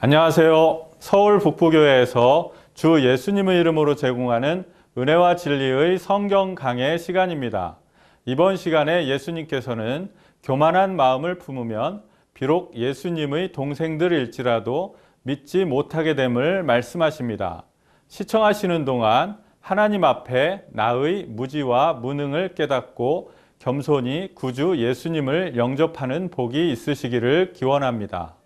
안녕하세요. 서울 북부교회에서 주 예수님의 이름으로 제공하는 은혜와 진리의 성경 강해 시간입니다. 이번 시간에 예수님께서는 교만한 마음을 품으면 비록 예수님의 동생들일지라도 믿지 못하게 됨을 말씀하십니다. 시청하시는 동안 하나님 앞에 나의 무지와 무능을 깨닫고 겸손히 구주 예수님을 영접하는 복이 있으시기를 기원합니다.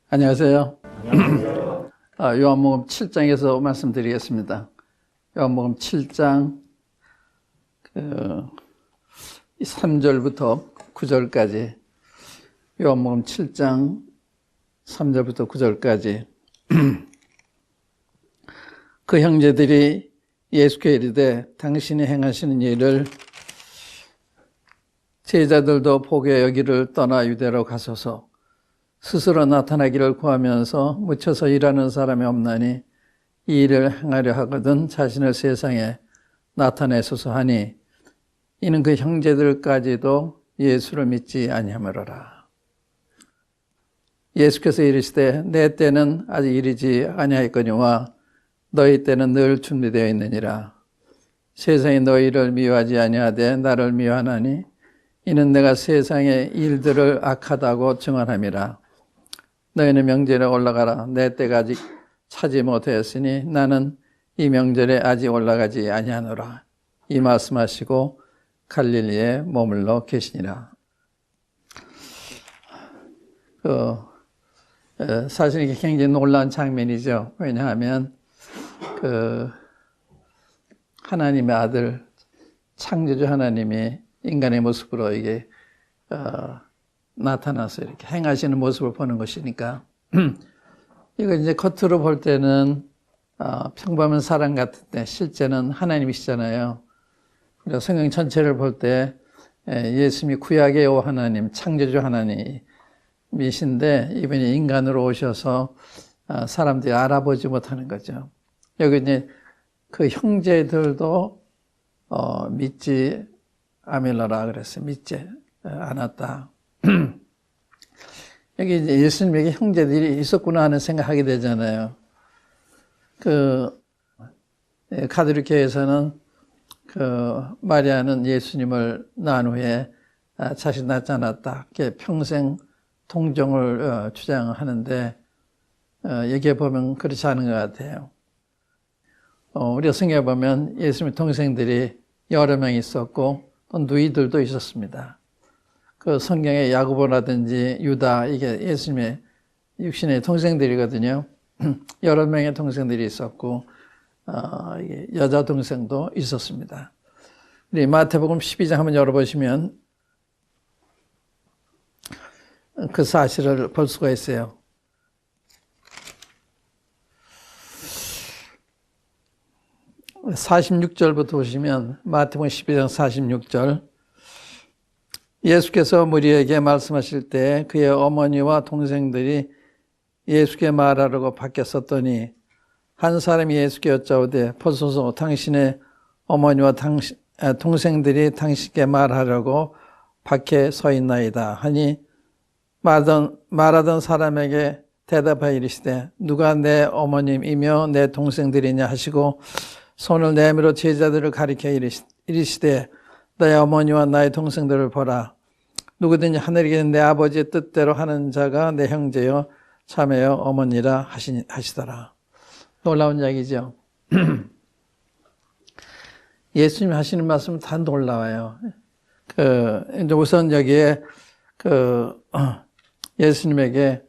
안녕하세요. 요한복음 7장에서 말씀드리겠습니다. 요한복음 7장 3절부터 9절까지, 요한복음 7장 3절부터 9절까지 그 형제들이 예수께 이르되 당신이 행하시는 일을 제자들도 보게 여기를 떠나 유대로 가소서. 스스로 나타나기를 구하면서 묻혀서 일하는 사람이 없나니 이 일을 행하려 하거든 자신을 세상에 나타내소서 하니, 이는 그 형제들까지도 예수를 믿지 아니하므로라. 예수께서 이르시되 내 때는 아직 이르지 아니하였거니와 너희 때는 늘 준비되어 있느니라. 세상이 너희를 미워하지 아니하되 나를 미워하나니 이는 내가 세상의 일들을 악하다고 증언함이라. 너희는 명절에 올라가라. 내 때가 아직 차지 못하였으니 나는 이 명절에 아직 올라가지 아니하노라. 이 말씀하시고 갈릴리에 머물러 계시니라. 사실 이게 굉장히 놀라운 장면이죠. 왜냐하면 하나님의 아들 창조주 하나님이 인간의 모습으로 이게 나타나서 이렇게 행하시는 모습을 보는 것이니까 이거 이제 겉으로 볼 때는 평범한 사람 같은데 실제는 하나님이시잖아요. 그래서 성경 전체를 볼 때 예수님이 구약의 하나님, 창조주 하나님, 하나님이신데 이분이 인간으로 오셔서 사람들이 알아보지 못하는 거죠. 여기 이제 그 형제들도 믿지 아밀러라 그랬어요. 믿지 않았다. 여기 이제 예수님에게 형제들이 있었구나 하는 생각하게 되잖아요. 가톨릭 교회에서는 마리아는 예수님을 낳은 후에 자식 낳지 않았다. 평생 동정을 주장하는데 여기에 보면 그렇지 않은 것 같아요. 우리가 성경에 보면 예수님의 동생들이 여러 명 있었고 또 누이들도 있었습니다. 그 성경의 야고보라든지 유다 이게 예수님의 육신의 동생들이거든요. 여러 명의 동생들이 있었고 여자 동생도 있었습니다. 우리 마태복음 12장 한번 열어보시면 그 사실을 볼 수가 있어요. (46절부터) 보시면 마태복음 12장 46절 예수께서 무리에게 말씀하실 때 그의 어머니와 동생들이 예수께 말하려고 밖에 섰더니 한 사람이 예수께 여짜오되 보소서 당신의 어머니와 동생들이 당신께 말하려고 밖에 서 있나이다 하니 말하던 사람에게 대답하여 이르시되 누가 내 어머님이며 내 동생들이냐 하시고 손을 내밀어 제자들을 가리켜 이르시되 나의 어머니와 나의 동생들을 보라. 누구든지 하늘에 계신 내 아버지의 뜻대로 하는 자가 내 형제요 자매요 어머니라 하시더라. 놀라운 이야기죠. 예수님이 하시는 말씀은 다 놀라워요. 이제 우선 여기에 예수님에게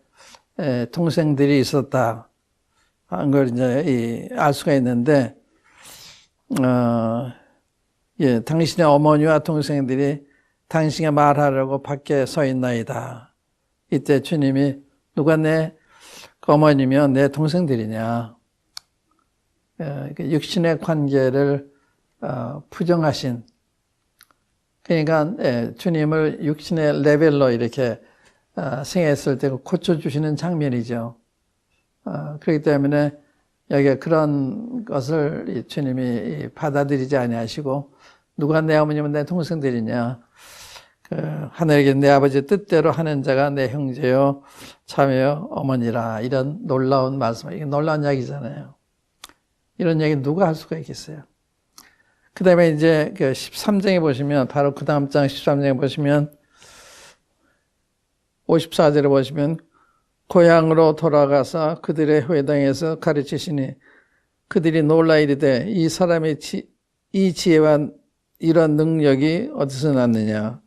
동생들이 있었다 한 걸 이제 알 수가 있는데, 당신의 어머니와 동생들이 당신에게 말하려고 밖에 서 있나이다. 이때 주님이 누가 내 어머니며 내 동생들이냐. 육신의 관계를 부정하신, 그러니까 주님을 육신의 레벨로 이렇게 생했을 때 고쳐주시는 장면이죠. 그렇기 때문에 여기에 그런 것을 주님이 받아들이지 아니하시고 누가 내 어머니면 내 동생들이냐. 하늘에 계신 내 아버지의 뜻대로 하는 자가 내 형제요 자매요 어머니라. 이런 놀라운 말씀, 이게 놀라운 이야기잖아요. 이런 얘기 누가 할 수가 있겠어요. 그 다음에 이제 13장에 보시면, 바로 그 다음 장 13장에 보시면 54절에 보시면 고향으로 돌아가서 그들의 회당에서 가르치시니 그들이 놀라 이르되 이 사람의 이 지혜와 이런 능력이 어디서 났느냐.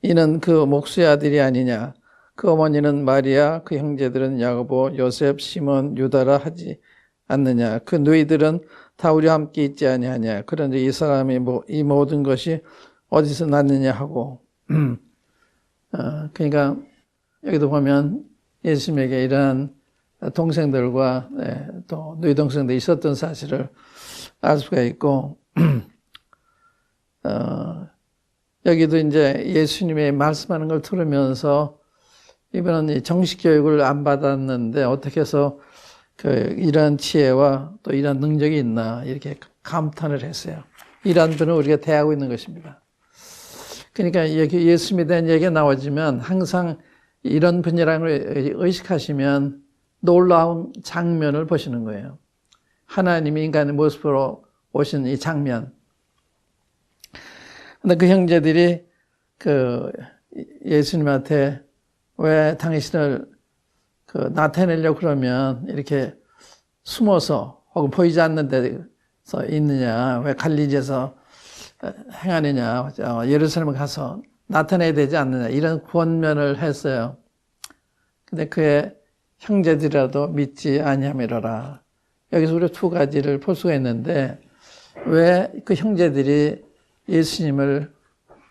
이는 그 목수의 아들이 아니냐. 그 어머니는 마리아, 그 형제들은 야고보, 요셉, 시몬, 유다라 하지 않느냐. 그 누이들은 다 우리와 함께 있지 아니하냐. 그런데 이 사람이 이 모든 것이 어디서 났느냐 하고 그러니까 여기도 보면 예수님에게 이러한 동생들과 또 누이 동생들이 있었던 사실을 알 수가 있고, 여기도 이제 예수님의 말씀하는 걸 들으면서 이분은 정식 교육을 안 받았는데 어떻게 해서 이러한 지혜와 또 이러한 능력이 있나 이렇게 감탄을 했어요. 이러한 분을 우리가 대하고 있는 것입니다. 그러니까 여기 예수님에 대한 얘기가 나오지만 항상 이런 분이라는 걸 의식하시면 놀라운 장면을 보시는 거예요. 하나님이 인간의 모습으로 오신 이 장면. 근데 그 형제들이 예수님한테 왜 당신을 나타내려고 그러면 이렇게 숨어서 혹은 보이지 않는 데서 있느냐, 왜 갈릴리에서 행하느냐, 예루살렘에 가서 나타내야 되지 않느냐, 이런 권면을 했어요. 근데 그의 형제들이라도 믿지 아니함이로라. 여기서 우리가 두 가지를 볼 수가 있는데, 왜 그 형제들이 예수님을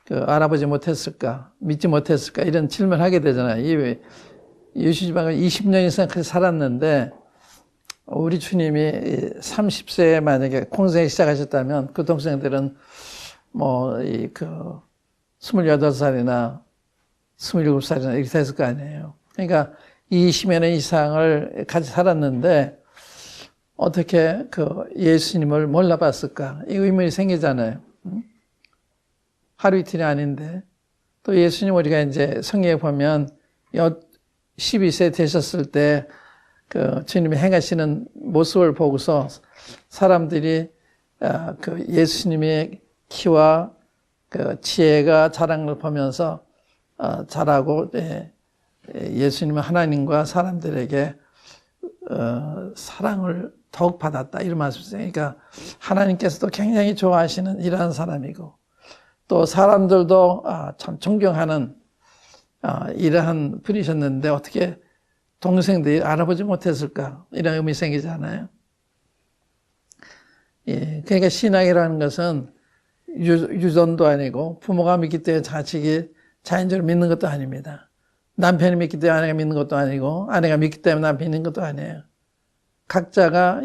알아보지 못했을까, 믿지 못했을까, 이런 질문을 하게 되잖아요. 예수님하고 20년 이상 살았는데, 우리 주님이 30세에 만약에 공생을 시작하셨다면, 그 동생들은 28살이나 27살이나 이렇게 됐을 거 아니에요. 그러니까 20여 년 이상을 같이 살았는데 어떻게 그 예수님을 몰라봤을까? 이 의문이 생기잖아요. 하루 이틀이 아닌데 또 예수님 우리가 이제 성경에 보면 12세 되셨을 때 그 주님이 행하시는 모습을 보고서 사람들이 그 예수님의 키와 그 지혜가 자랑을 보면서 잘하고 예수님은 하나님과 사람들에게 사랑을 더욱 받았다 이런 말씀이세요. 그러니까 하나님께서도 굉장히 좋아하시는 이러한 사람이고 또 사람들도 참 존경하는 이러한 분이셨는데 어떻게 동생들이 알아보지 못했을까 이런 의문이 생기잖아요. 예, 그러니까 신앙이라는 것은 유전도 아니고 부모가 믿기 때문에 자식이 자연적으로 믿는 것도 아닙니다. 남편이 믿기 때문에 아내가 믿는 것도 아니고 아내가 믿기 때문에 남편이 믿는 것도 아니에요. 각자가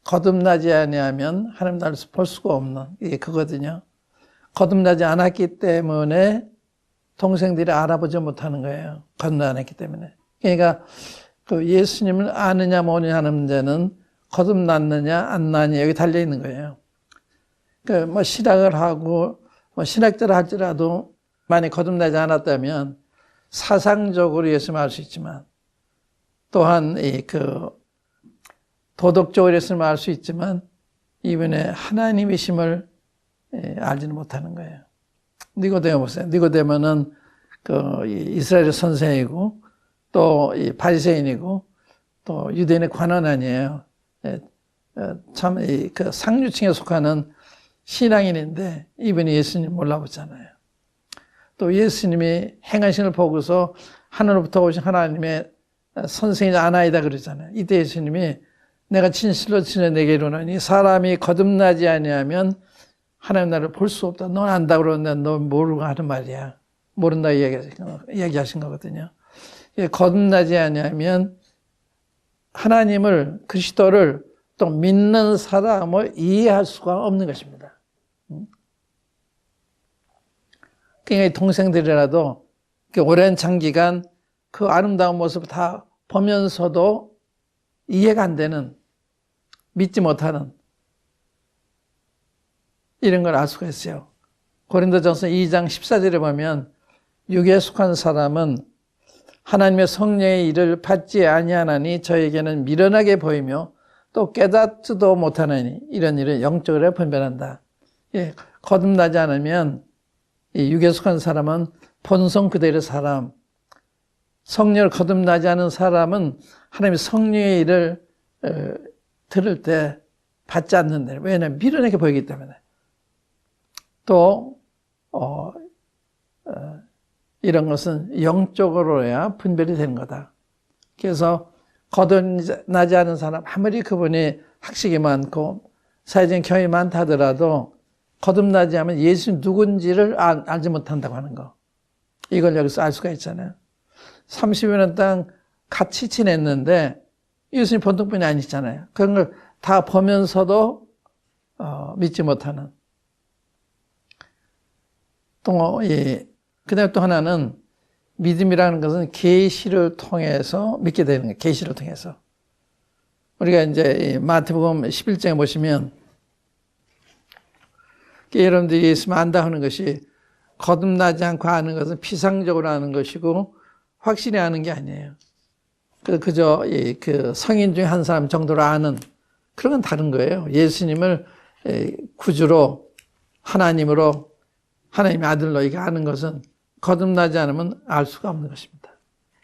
거듭나지 아니하면 하나님 나라를 볼 수가 없는 이게 그거거든요. 거듭나지 않았기 때문에 동생들이 알아보지 못하는 거예요. 거듭나지 않았기 때문에. 그러니까 그 예수님을 아느냐 모르냐 하는 문제는 거듭났느냐 안 났느냐 여기 달려 있는 거예요. 그 뭐 신학을 하고 뭐 신학자를 할지라도 만약 거듭나지 않았다면 사상적으로 예수님을 알 수 있지만 또한 그 도덕적으로 예수님을 알 수 있지만 이분의 하나님이심을 알지는 못하는 거예요. 니고데모 보세요. 니고데모는 그 이스라엘의 선생이고 또 바리새인이고 또 유대인의 관원 아니에요. 참 그 상류층에 속하는 신앙인인데 이분이 예수님 몰라보잖아요. 또 예수님이 행하신 걸 보고서 하늘로부터 오신 하나님의 선생이 아나이다 그러잖아요. 이때 예수님이 내가 진실로 진짜 내게 이르노니 사람이 거듭나지 아니하면 하나님 나라를 볼 수 없다. 넌 안다 그러는데 넌 모르고 하는 말이야. 모른다 이야기하신 거거든요. 거듭나지 아니하면 하나님을 그리스도를 또 믿는 사람을 이해할 수가 없는 것입니다. 그러니까 동생들이라도 오랜 장기간 그 아름다운 모습을 다 보면서도 이해가 안 되는, 믿지 못하는 이런 걸 알 수가 있어요. 고린도전서 2장 14절에 보면 육에 속한 사람은 하나님의 성령의 일을 받지 아니하나니 저에게는 미련하게 보이며 또 깨닫지도 못하나니 이런 일을 영적으로 분별한다. 예, 거듭나지 않으면 이 육에 속한 사람은 본성 그대로의 사람, 성령을 거듭나지 않은 사람은 하나님의 성령의 일을 들을 때 받지 않는다. 왜냐하면 미련하게 보이기 때문에. 또 이런 것은 영적으로야 분별이 되는 거다. 그래서 거듭나지 않은 사람, 아무리 그분이 학식이 많고 사회적인 경험이 많다 하더라도 거듭나지 않으면 예수님 누군지를 알지 못한다고 하는 거. 이걸 여기서 알 수가 있잖아요. 30여 년 동안 같이 지냈는데 예수님 본통분이 아니잖아요. 그런 걸 다 보면서도 믿지 못하는. 또 그다음에 또 하나는 믿음이라는 것은 계시를 통해서 믿게 되는 거예요. 계시를 통해서. 우리가 이제 마태복음 11장에 보시면 여러분들이 예수님 안다 하는 것이 거듭나지 않고 아는 것은 피상적으로 아는 것이고 확실히 아는 게 아니에요. 그저 그 성인 중에 한 사람 정도로 아는 그런 건 다른 거예요. 예수님을 구주로 하나님으로 하나님의 아들로 이렇게 아는 것은 거듭나지 않으면 알 수가 없는 것입니다.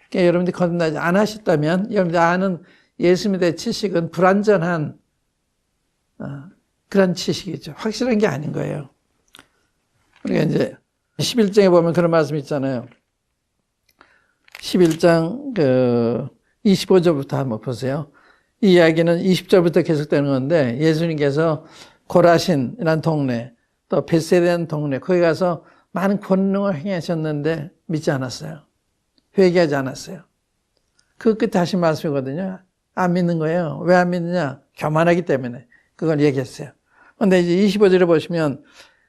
그러니까 여러분들이 거듭나지 않으셨다면 여러분들이 아는 예수님에 대한 지식은 불완전한 그런 지식이죠. 확실한 게 아닌 거예요. 우리가 이제 11장에 보면 그런 말씀이 있잖아요. 11장 25절부터 한번 보세요. 이 이야기는 20절부터 계속되는 건데 예수님께서 고라신이라는 동네 또 벳세다라는 동네 거기 가서 많은 권능을 행하셨는데 믿지 않았어요. 회개하지 않았어요. 그 끝에 하신 말씀이거든요. 안 믿는 거예요. 왜 안 믿느냐? 교만하기 때문에 그걸 얘기했어요. 그런데 이제 25절에 보시면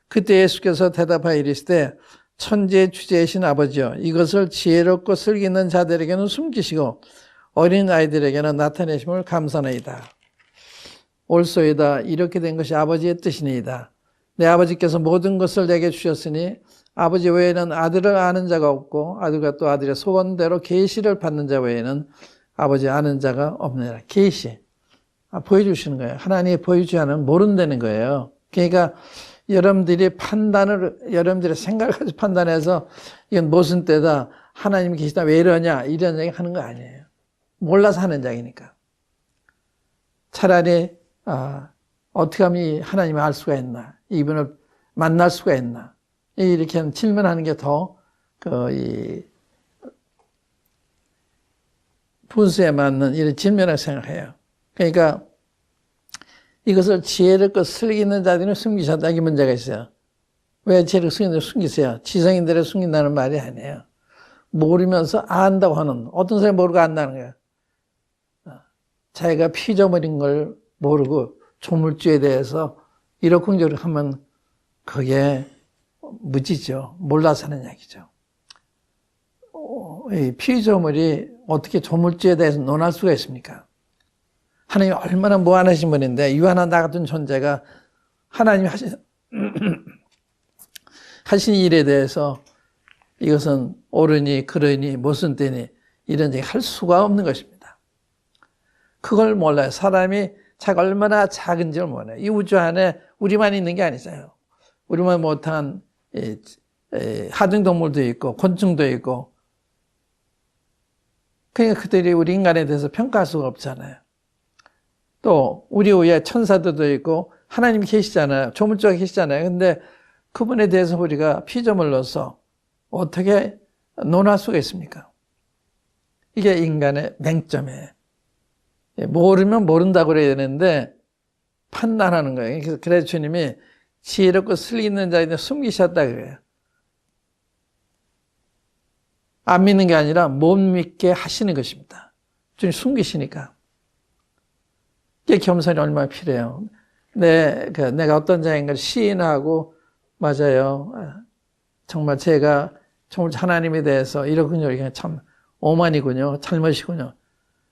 그때 예수께서 대답하여 이르시되 천지의 주제이신 아버지여, 이것을 지혜롭고 슬기 있는 자들에게는 숨기시고 어린 아이들에게는 나타내심을 감사나이다. 옳소이다. 이렇게 된 것이 아버지의 뜻이니이다. 내 아버지께서 모든 것을 내게 주셨으니 아버지 외에는 아들을 아는 자가 없고 아들과 또 아들의 소원대로 계시를 받는 자 외에는 아버지 아는 자가 없느니라. 계시. 보여주시는 거예요. 하나님이 보여주지 않으면 모른다는 거예요. 그러니까 여러분들이 여러분들의 생각을 가지고 판단해서 이건 무슨 때다, 하나님이 계시다, 왜 이러냐, 이런 얘기 하는 거 아니에요. 몰라서 하는 얘기니까. 차라리, 어떻게 하면 하나님을 알 수가 있나, 이분을 만날 수가 있나, 이렇게 질문하는 게 더, 분수에 맞는 이런 질문을 생각해요. 그러니까, 이것을 지혜롭고 슬기 있는 자들은 숨기셨다. 이게 문제가 있어요. 왜 지혜롭고 슬기 있는 자들을 숨기세요? 지성인들을 숨긴다는 말이 아니에요. 모르면서 안다고 하는, 어떤 사람이 모르고 안다는 거예요. 자기가 피조물인 걸 모르고 조물주에 대해서 이러쿵저러 하면 그게 무지죠. 몰라서 하는 얘기죠. 이 피조물이 어떻게 조물주에 대해서 논할 수가 있습니까? 하나님이 얼마나 무한하신 분인데, 유한한 나 같은 존재가 하나님이 하신 일에 대해서 이것은 옳으니 그러니 무슨 때니 이런 얘기 할 수가 없는 것입니다. 그걸 몰라요. 사람이 자기가 얼마나 작은지를 몰라요. 이 우주 안에 우리만 있는 게 아니잖아요. 우리만 못한 하등동물도 있고 곤충도 있고, 그러니까 그들이 우리 인간에 대해서 평가할 수가 없잖아요. 또 우리 위에 천사들도 있고 하나님이 계시잖아요. 조물주가 계시잖아요. 근데 그분에 대해서 우리가 피조물로서 어떻게 논할 수가 있습니까? 이게 인간의 맹점이에요. 모르면 모른다고 그래야 되는데 판단하는 거예요. 그래서 주님이 지혜롭고 슬기 있는 자에게 숨기셨다 그래요. 안 믿는 게 아니라 못 믿게 하시는 것입니다. 주님 숨기시니까. 이게 겸손이 얼마나 필요해요. 내가 어떤 자인가를 시인하고, 맞아요. 정말 제가 정말 하나님에 대해서 이러군요. 이게 참 오만이군요. 잘못이군요.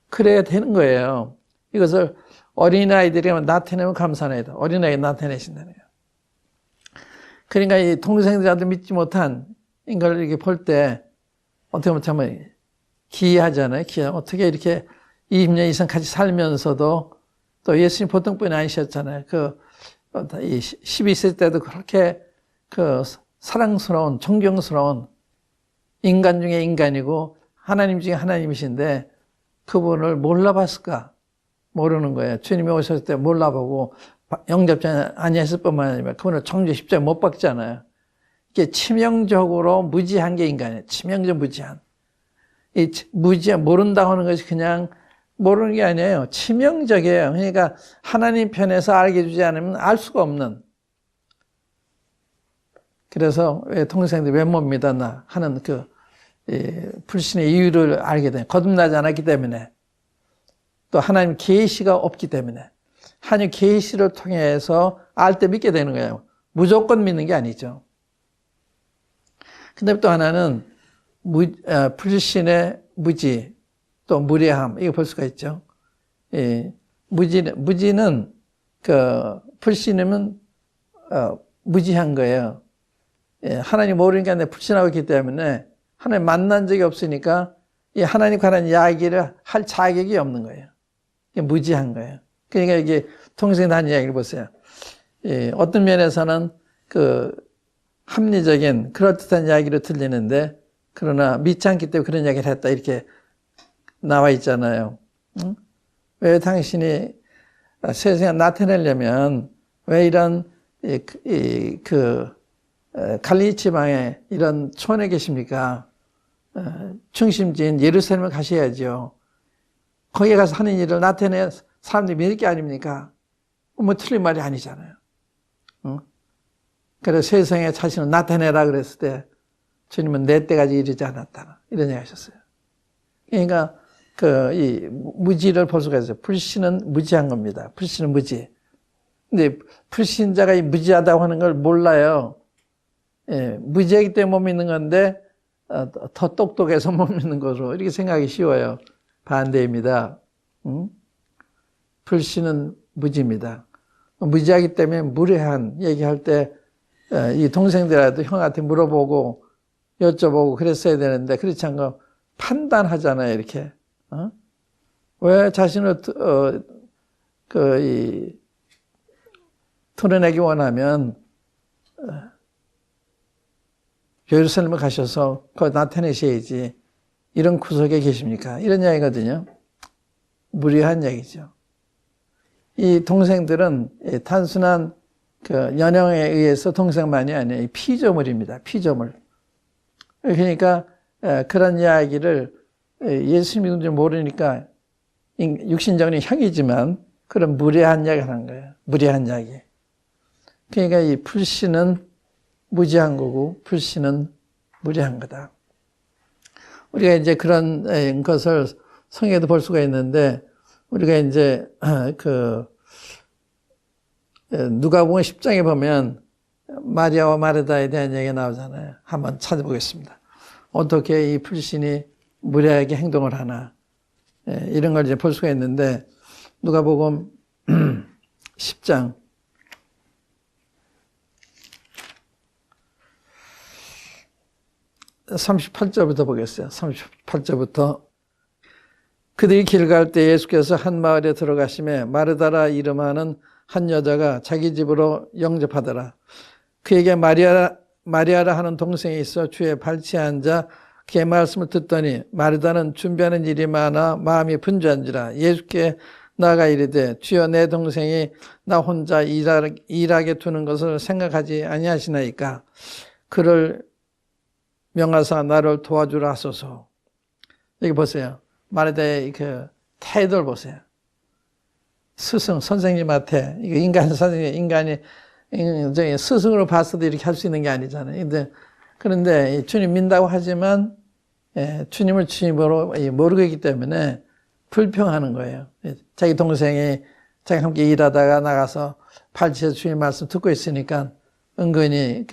그래야 되는 거예요. 이것을 어린아이들이 나타내면 감사합니다. 어린아이가 나타내신다는 거예요. 그러니까 이 동생들한테 믿지 못한 걸 이렇게 볼 때 어떻게 보면 참 기이하잖아요. 어떻게 이렇게 20년 이상 같이 살면서도, 또 예수님 보통 분이 아니셨잖아요. 12세 때도 그렇게 사랑스러운, 존경스러운 인간 중에 인간이고 하나님 중에 하나님이신데 그분을 몰라봤을까? 모르는 거예요. 주님이 오셨을 때 몰라보고 영접지 아니했을 뿐만 아니라 그분을 정죄 십자가에 못 박잖아요. 이게 치명적으로 무지한 게 인간이에요. 치명적 무지한. 이 무지한, 모른다고 하는 것이 그냥 모르는 게 아니에요. 치명적이에요. 그러니까 하나님 편에서 알게 해주지 않으면 알 수가 없는. 그래서 왜 동생들이 왜 못 믿었나 하는 불신의 이유를 알게 돼요. 거듭나지 않았기 때문에. 또 하나님 계시가 없기 때문에. 하나님 계시를 통해서 알 때 믿게 되는 거예요. 무조건 믿는 게 아니죠. 근데 또 하나는 불신의 무지, 또 무례함, 이거 볼 수가 있죠. 예, 무지는 불신이면 무지한 거예요. 예, 하나님 모르니까 내가 불신하고 있기 때문에 하나님 만난 적이 없으니까 이 하나님 관한 이야기를 할 자격이 없는 거예요. 이게 무지한 거예요. 그러니까 이게 통생에 대한 이야기를 보세요. 예, 어떤 면에서는 합리적인 그럴듯한 이야기로 들리는데, 그러나 믿지 않기 때문에 그런 이야기를 했다 이렇게 나와 있잖아요. 응? 왜 당신이 세상에 나타내려면 왜 이런 갈릴리 지방에 이런 촌에 계십니까? 중심지인 예루살렘에 가셔야죠. 거기에 가서 하는 일을 나타내 사람들이 믿을 게 아닙니까? 뭐 틀린 말이 아니잖아요. 응? 그래서 세상에 자신을 나타내라 그랬을 때 주님은 내 때까지 이르지 않았다 이런 얘기 하셨어요. 그러니까 이 무지를 볼 수가 있어요. 불신은 무지한 겁니다. 불신은 무지. 근데 불신자가 이 무지하다고 하는 걸 몰라요. 무지하기 때문에 못 믿는 건데 더 똑똑해서 못 믿는 거로 이렇게 생각하기 쉬워요. 반대입니다. 불신은 무지입니다. 무지하기 때문에 무례한 얘기할 때 이 동생들한테 형한테 물어보고 여쭤보고 그랬어야 되는데 그렇지 않고 판단하잖아요. 이렇게 왜 자신을 드러내기 원하면 예루살렘에 가셔서 그거 나타내셔야지. 이런 구석에 계십니까? 이런 이야기거든요. 무리한 얘기죠. 이 동생들은 단순한 그 연영에 의해서 동생만이 아니에요. 피조물입니다. 피조물. 그러니까 그런 이야기를 예수 믿는 줄 모르니까 육신적인 형이지만 그런 무례한 이야기를 하는 거예요. 무례한 이야기. 그러니까 이 불신은 무지한 거고 불신은 무례한 거다. 우리가 이제 그런 것을 성경에도 볼 수가 있는데 우리가 이제 누가복음 10장에 보면 마리아와 마르다에 대한 얘기가 나오잖아요. 한번 찾아보겠습니다. 어떻게 이 불신이 무례하게 행동을 하나 이런 걸 이제 볼 수가 있는데 누가복음 10장 38절부터 보겠어요. 38절부터 그들이 길 갈 때 예수께서 한 마을에 들어가심에 마르다라 이름하는 한 여자가 자기 집으로 영접하더라. 그에게 마리아라 하는 동생이 있어 주의 발치에 앉아 그의 말씀을 듣더니 마르다는 준비하는 일이 많아 마음이 분주한지라. 예수께 나아가 이르되 주여 내 동생이 나 혼자 일하게 두는 것을 생각하지 아니하시나이까. 그를 명하사 나를 도와주라 하소서. 여기 보세요. 마르다의 그 태도를 보세요. 스승, 선생님한테, 이거 인간 선생님, 인간이, 스승으로 봤어도 이렇게 할 수 있는 게 아니잖아요. 그런데 주님 믿는다고 하지만, 주님을 주님으로 모르고 있기 때문에 불평하는 거예요. 자기 동생이 자기 함께 일하다가 나가서 발치에서 주님 말씀 듣고 있으니까 은근히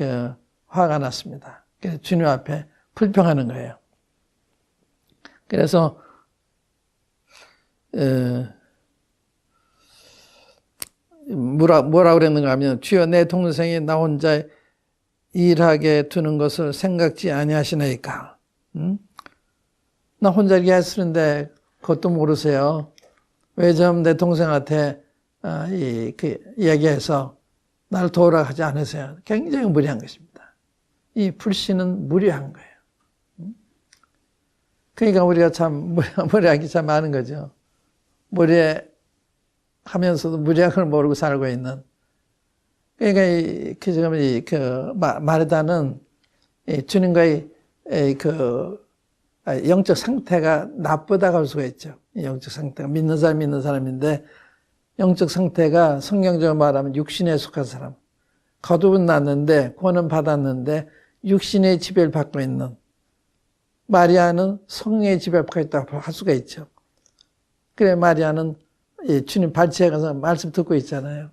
화가 났습니다. 그래서 주님 앞에 불평하는 거예요. 그래서, 뭐라 그랬는가 하면 주여 내 동생이 나 혼자 일하게 두는 것을 생각지 아니하시나이까. 나 혼자 일하게 쓰는데 그것도 모르세요. 왜 좀 내 동생한테 얘기해서 나를 도우라 하지 않으세요. 굉장히 무리한 것입니다. 이 불신은 무리한 거예요. 그러니까 우리가 참 무리하기 참 많은 거죠. 무례하면서도 무례한 걸 모르고 살고 있는. 그러니까 지금 마르다는 주님과의 영적 상태가 나쁘다고 할 수가 있죠. 영적 상태가 믿는 사람인데 영적 상태가 성경적으로 말하면 육신에 속한 사람. 거듭은 났는데 구원은 받았는데 육신의 지배를 받고 있는. 마리아는 성령의 지배를 받고 있다고 할 수가 있죠. 그래 마리아는 주님 발치에 가서 말씀 듣고 있잖아요.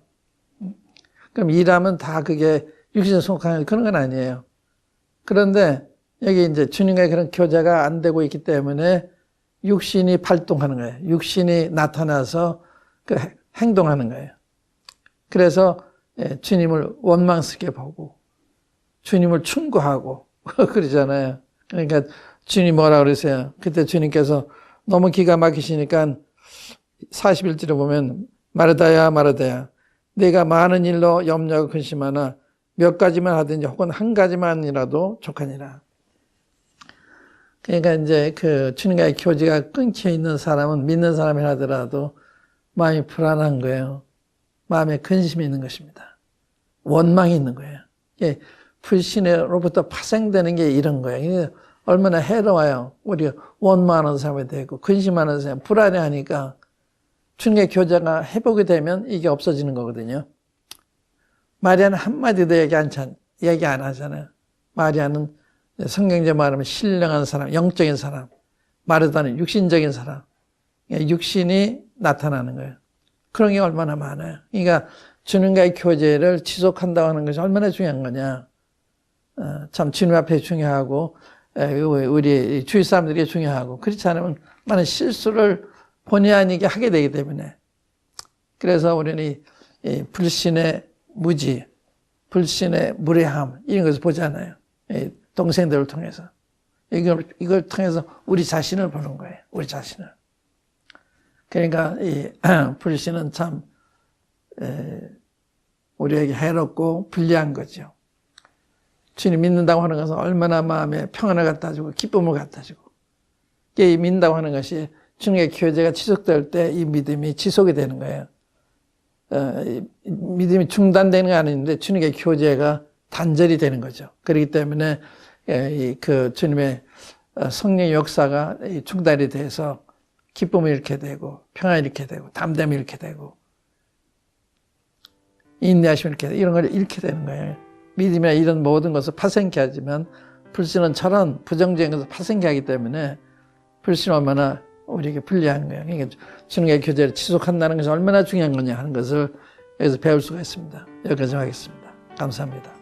그럼 일하면 다 그게 육신에 속한 그런 건 아니에요. 그런데 여기 이제 주님과의 그런 교제가 안 되고 있기 때문에 육신이 발동하는 거예요. 육신이 나타나서 행동하는 거예요. 그래서 주님을 원망스럽게 보고 주님을 충고하고 그러잖아요. 그러니까 주님 뭐라 그러세요? 그때 주님께서 너무 기가 막히시니까 41절에 보면 마르다야 마르다야 내가 많은 일로 염려하고 근심하나 몇 가지만 하든지 혹은 한 가지만이라도 족하니라. 그러니까 이제 주님과의 교제가 끊겨 있는 사람은 믿는 사람이라 하더라도 마음이 불안한 거예요. 마음에 근심이 있는 것입니다. 원망이 있는 거예요. 불신으로부터 파생되는 게 이런 거예요. 얼마나 해로워요. 우리가 원망하는 사람이 되고 근심하는 사람, 불안해하니까 주님의 교제가 회복이 되면 이게 없어지는 거거든요. 마리아는 한마디도 얘기 안 하잖아요. 마리아는 성경적으로 말하면 신령한 사람, 영적인 사람. 마르다는 육신적인 사람. 육신이 나타나는 거예요. 그런 게 얼마나 많아요. 그러니까 주님과의 교제를 지속한다고 하는 것이 얼마나 중요한 거냐. 참 주님 앞에 중요하고 우리 주위 사람들이 중요하고 그렇지 않으면 많은 실수를 본의 아니게 하게 되기 때문에 그래서 우리는 이 불신의 무지, 불신의 무례함 이런 것을 보잖아요. 동생들을 통해서. 이걸 통해서 우리 자신을 보는 거예요. 우리 자신을. 그러니까 이 불신은 참 우리에게 해롭고 불리한 거죠. 주님 믿는다고 하는 것은 얼마나 마음에 평안을 갖다 주고 기쁨을 갖다 주고 이 믿는다고 하는 것이 주님의 교제가 지속될 때 이 믿음이 지속이 되는 거예요. 믿음이 중단되는 건 아닌데 주님의 교제가 단절이 되는 거죠. 그렇기 때문에 그 주님의 성령의 역사가 중단이 돼서 기쁨이 잃게 되고 평안이 잃게 되고 담대함이 잃게 되고 인내하심이 잃게 되고 이런 걸 잃게 되는 거예요. 믿음이나 이런 모든 것을 파생케 하지만 불신은 저런 부정적인 것을 파생케 하기 때문에 불신은 얼마나 우리에게 불리한 거예요. 그러니까 주님의 교제를 지속한다는 것이 얼마나 중요한 거냐 하는 것을 여기서 배울 수가 있습니다. 여기까지 하겠습니다. 감사합니다.